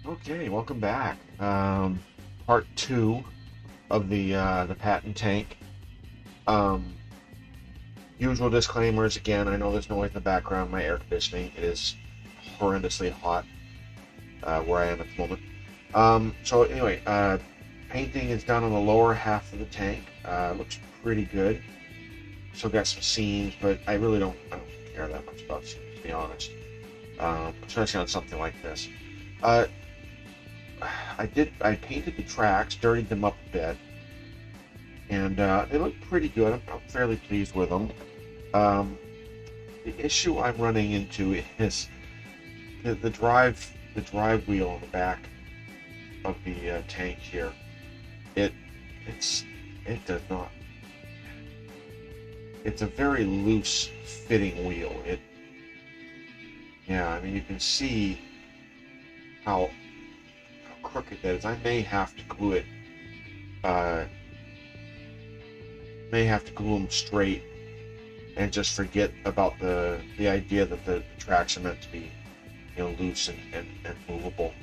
Okay, welcome back. Part two of the Patton Tank. Um, Usual disclaimers. Again, I know there's noise in the background. My air conditioning is horrendously hot where I am at the moment. So anyway, painting is done on the lower half of the tank. Looks pretty good. Still got some seams, but I don't care that much about seams, to be honest. Especially on something like this. Uh, I painted the tracks, dirtied them up a bit, and they look pretty good. I'm fairly pleased with them. Um, the issue I'm running into is the drive wheel on the back of the tank here. It it's it does not. It's a very loose fitting wheel. I mean, you can see how crooked that is. I may have to glue it. May have to glue them straight and just forget about the idea that the tracks are meant to be, loose and movable.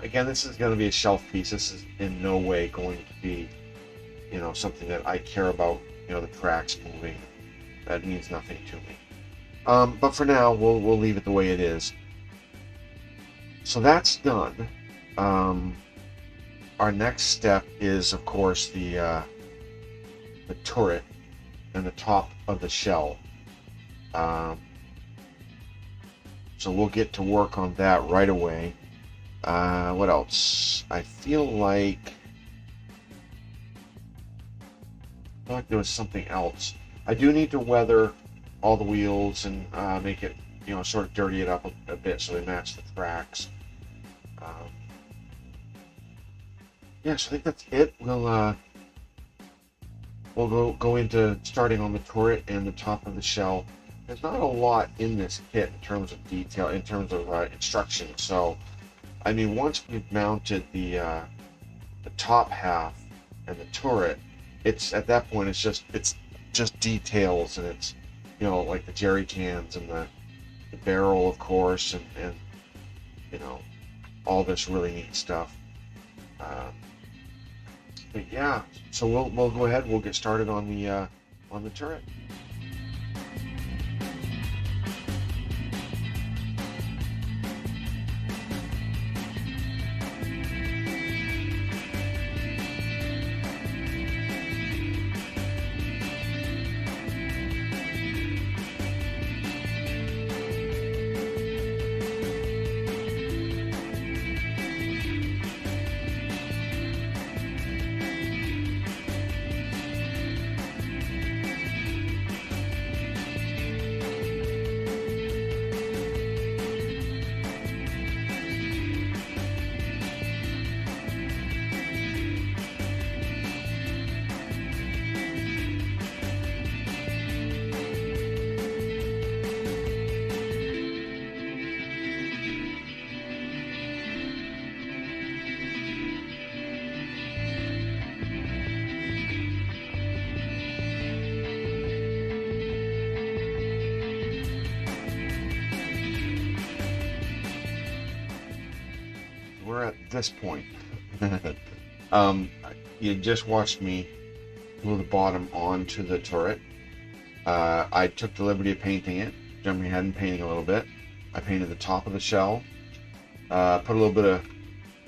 Again, this is going to be a shelf piece. This is in no way going to be, something that I care about. The tracks moving. That means nothing to me. But for now, we'll leave it the way it is. So that's done. Our next step is, of course, the turret and the top of the shell. So we'll get to work on that right away. What else? I feel like there was something else. I do need to weather all the wheels and make it, sort of dirty it up a bit so they match the tracks. So I think that's it. We'll go into starting on the turret and the top of the shell. There's not a lot in this kit in terms of detail, in terms of instructions. So, I mean, once we've mounted the top half and the turret, at that point it's just details, and it's like the jerry cans and the barrel, of course, and all this really neat stuff. But yeah, so we'll go ahead. We'll get started on the turret. We're at this point. You just watched me glue the bottom onto the turret. I took the liberty of painting it, jumping ahead and painting a little bit. I painted the top of the shell, put a little bit of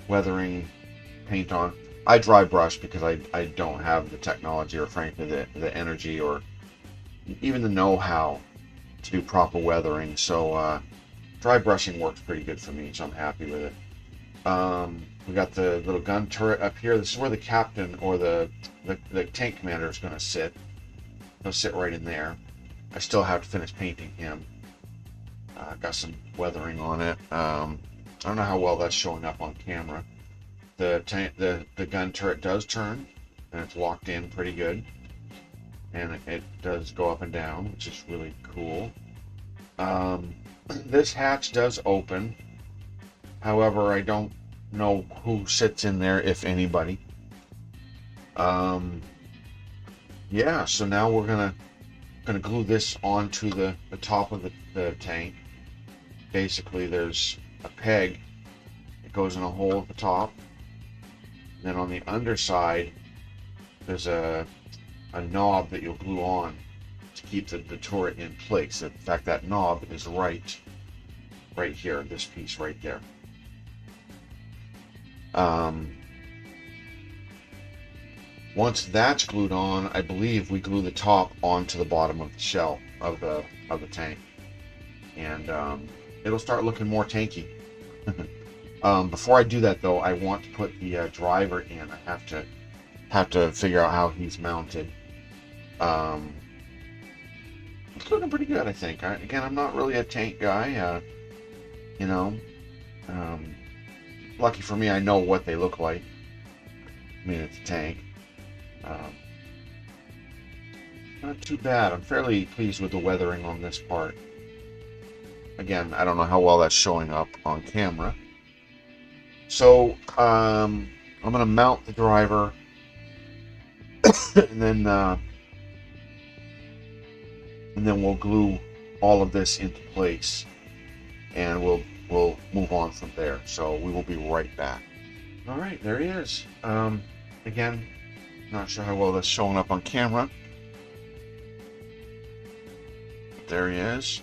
weathering paint on. I dry brush because I don't have the technology, or frankly the energy, or even the know-how to do proper weathering. So dry brushing works pretty good for me, so I'm happy with it. We got the little gun turret up here. This is where the captain, or the tank commander, is going to sit. He'll sit right in there. I still have to finish painting him. Got some weathering on it. I don't know how well that's showing up on camera. The gun turret does turn, and it's locked in pretty good. And it does go up and down, which is really cool. This hatch does open. However, I don't know who sits in there, if anybody. So now we're gonna glue this onto the top of the tank. Basically, there's a peg. It goes in a hole at the top. Then on the underside, there's a knob that you'll glue on to keep the turret in place. In fact, that knob is right here, this piece right there. Once that's glued on, I believe we glue the top onto the bottom of the shell of the tank, and it'll start looking more tanky. Before I do that, though, I want to put the driver in. I have to figure out how he's mounted. It's looking pretty good, I think. Again, I'm not really a tank guy. You know, lucky for me, I know what they look like. I mean, it's a tank. Not too bad. I'm fairly pleased with the weathering on this part. Again, I don't know how well that's showing up on camera. So, I'm going to mount the driver, and then we'll glue all of this into place, and we'll move on from there. So we will be right back. All right, there he is. Again, not sure how well that's showing up on camera. There he is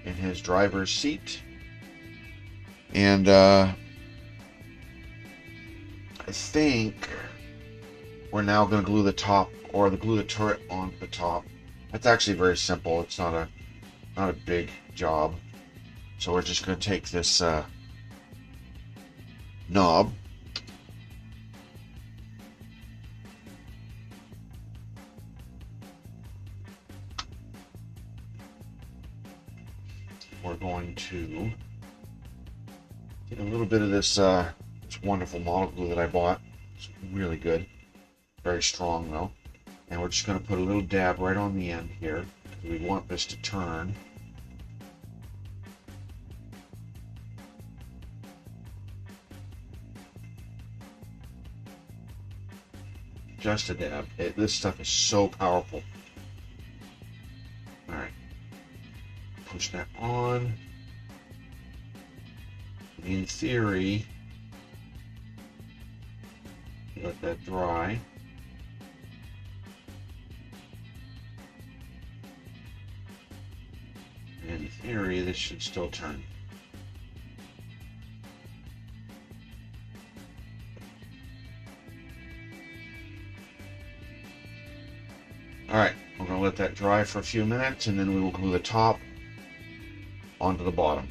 in his driver's seat. And I think we're now going to glue the top, or glue the turret onto the top. That's actually very simple. It's not a big job. So we're just going to take this knob, we're going to take a little bit of this wonderful model glue that I bought. It's really good, very strong though, and we're just going to put a little dab right on the end here because we want this to turn. Just a dab. This stuff is so powerful. All right, push that on. In theory, let that dry. In theory, this should still turn. All right, we're going to let that dry for a few minutes, and then we will glue the top onto the bottom.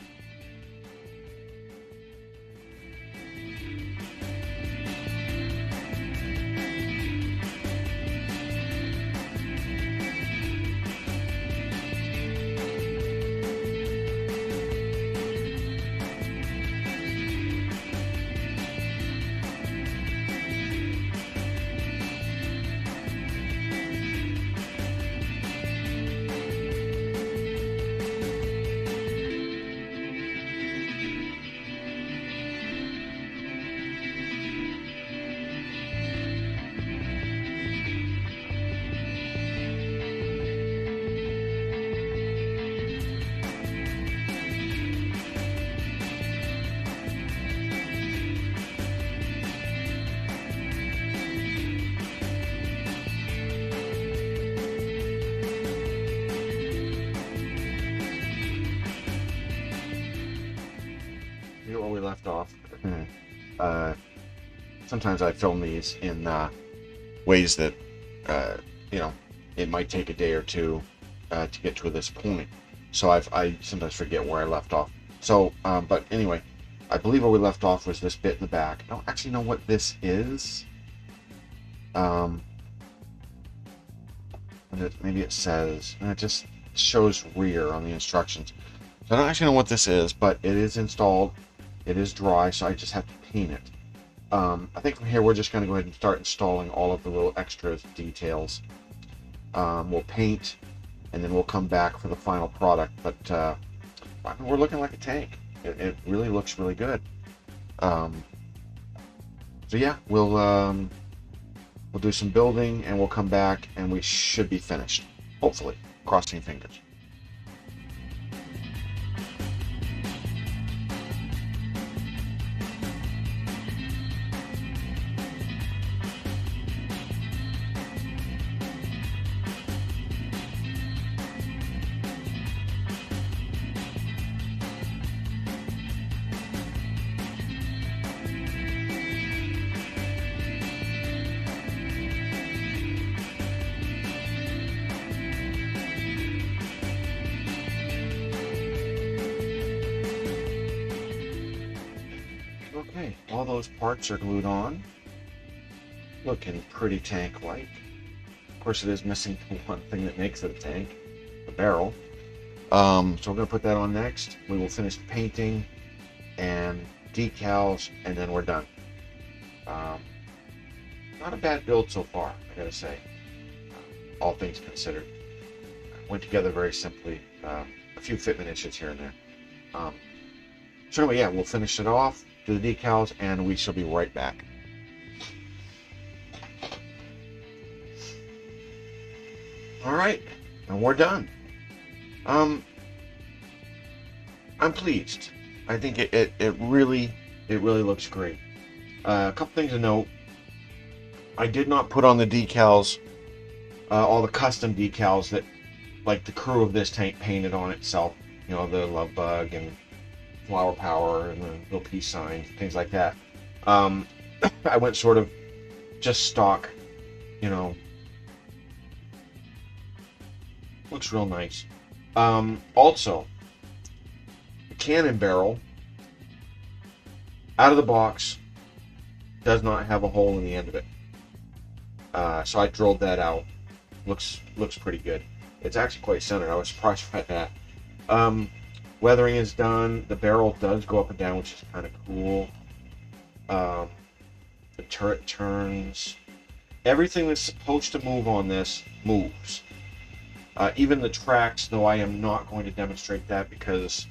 Where we left off. Sometimes I film these in ways that it might take a day or two to get to this point, so I sometimes forget where I left off. So but anyway, I believe where we left off was this bit in the back. I don't actually know what this is. Maybe it says, and it just shows rear on the instructions. So I don't actually know what this is, but it is installed. It is dry, so I just have to paint it. I think from here we're just going to go ahead and start installing all of the little extras, details. We'll paint, and then we'll come back for the final product. But we're looking like a tank. It really looks really good. So yeah, we'll do some building, and we'll come back, and we should be finished. Hopefully, crossing fingers. Okay, all those parts are glued on. Looking pretty tank-like. Of course, it is missing the one thing that makes it a tank, the barrel. So we're going to put that on next. We will finish the painting and decals, and then we're done. Not a bad build so far, I gotta say. All things considered. Went together very simply. A few fitment issues here and there. So anyway, yeah, we'll finish it off, do the decals, and we shall be right back. All right, and we're done. I'm pleased. I think it really looks great. A couple things to note. I did not put on the decals, all the custom decals that, like, the crew of this tank painted on itself. You know, the love bug and flower power and the little peace signs, things like that. I went sort of just stock, you know. Looks real nice. Also, the cannon barrel, out of the box, does not have a hole in the end of it. So I drilled that out. Looks pretty good. It's actually quite centered. I was surprised by that. Weathering is done. The barrel does go up and down, which is kind of cool. The turret turns. Everything that's supposed to move on this moves. Even the tracks, though I am not going to demonstrate that because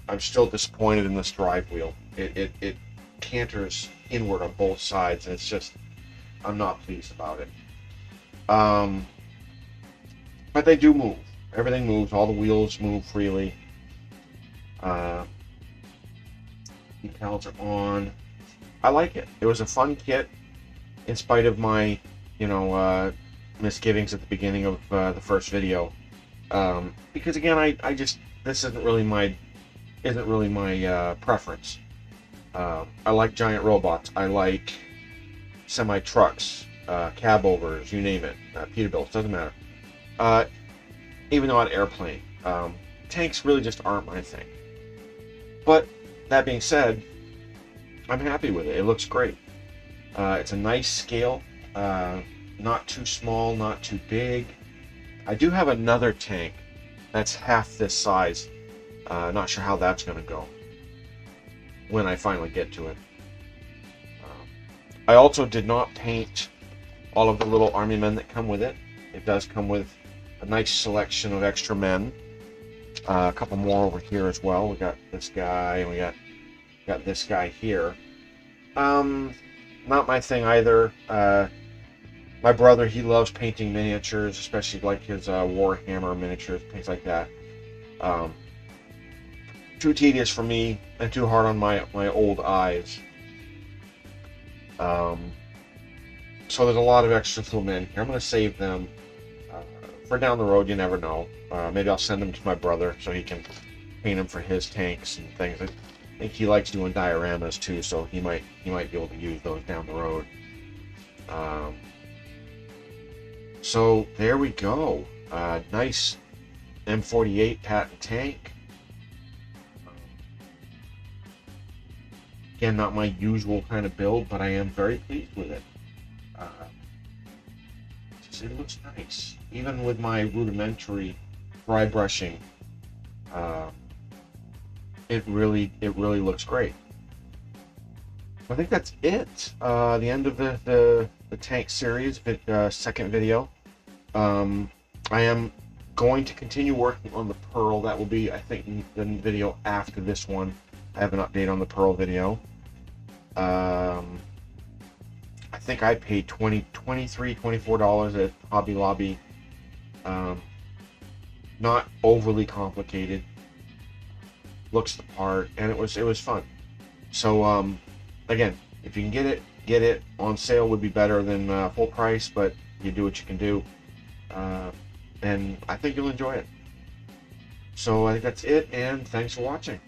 I'm still disappointed in this drive wheel. It canters inward on both sides, and it's just, I'm not pleased about it. But they do move. Everything moves. All the wheels move freely. Decals are on. I like it. It was a fun kit, in spite of my, you know, misgivings at the beginning of the first video. Because again, I just, this isn't really my preference. I like giant robots. I like semi trucks, cab overs, you name it, Peterbilts, doesn't matter. Even though an airplane, tanks really just aren't my thing. But that being said, I'm happy with it. It looks great. It's a nice scale, not too small, not too big. I do have another tank that's half this size. Not sure how that's going to go when I finally get to it. I also did not paint all of the little army men that come with it. It does come with a nice selection of extra men. A couple more over here as well. We got this guy, and we got this guy here. Not my thing either. My brother, he loves painting miniatures, especially like his Warhammer miniatures, things like that. Too tedious for me and too hard on my old eyes. So there's a lot of extra little men here. I'm going to save them for down the road. You never know. Maybe I'll send them to my brother so he can paint them for his tanks and things. I think he likes doing dioramas too, so he might be able to use those down the road. So there we go. Nice M48 Patton tank. Again, not my usual kind of build, but I am very pleased with it. It looks nice, even with my rudimentary dry brushing. It really looks great. I think that's it. The end of the tank series, second video. I am going to continue working on the Pearl. That will be, I think, the video after this one. I have an update on the Pearl video. I think I paid $24 at Hobby Lobby. Not overly complicated. Looks the part, and it was fun. So again, if you can get it. On sale would be better than full price, but you do what you can do. And I think you'll enjoy it. So I think that's it, and thanks for watching.